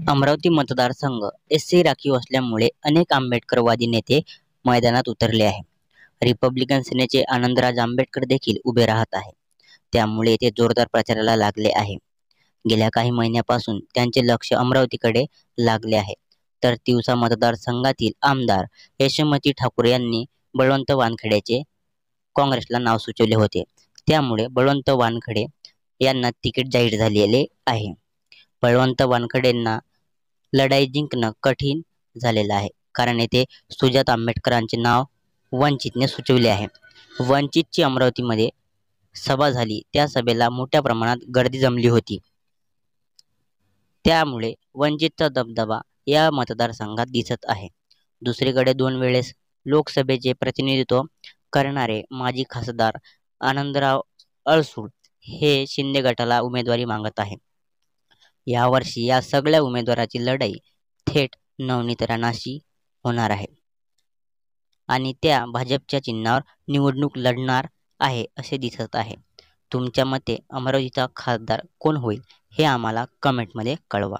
अमरावती मतदारसंघ एससी राखीव असल्यामुळे अनेक आंबेडकरवादी नेते मैदानात उतरले आहे. रिपब्लिकन सेनेचे आनंदराज आंबेडकर देखील उभे राहत आहे. त्यामुळे ते जोरदार प्रचाराला लागले आहे. गेल्या काही महिन्यापासून त्यांचे लक्ष अमरावतीकडे लागले आहे. तर तिवसा मतदारसंघातील आमदार यशोमती ठाकूर यांनी बळवंत वानखेडेचे काँग्रेसला नाव सुचवले होते. त्यामुळे बळवंत वानखेडे यांना तिकीट जाहीर झालेले आहे. बळवंत वानखेडेंना लढाई जिंकणं कठीण झालेलं आहे, कारण येथे सुजात आंबेडकरांचे नाव वंचितने सुचवले आहे. वंचितची अमरावतीमध्ये सभा झाली. त्या सभेला मोठ्या प्रमाणात गर्दी जमली होती. त्यामुळे वंचितचा दबदबा या मतदारसंघात दिसत आहे. दुसरीकडे 2 वेळेस लोकसभेचे प्रतिनिधित्व करणारे माजी खासदार आनंदराव अडसूळ हे शिंदे गटाला उमेदवारी मागत आहे. यावर्षी या सगळ्या उमेदवाराची लढाई थेट नवनीत राणाशी होणार आहे आणि त्या भाजपच्या चिन्हावर निवडणूक लढणार आहे असे दिसत आहे. तुमच्या मते अमरावतीचा खासदार कोण होईल हे आम्हाला कमेंटमध्ये कळवा.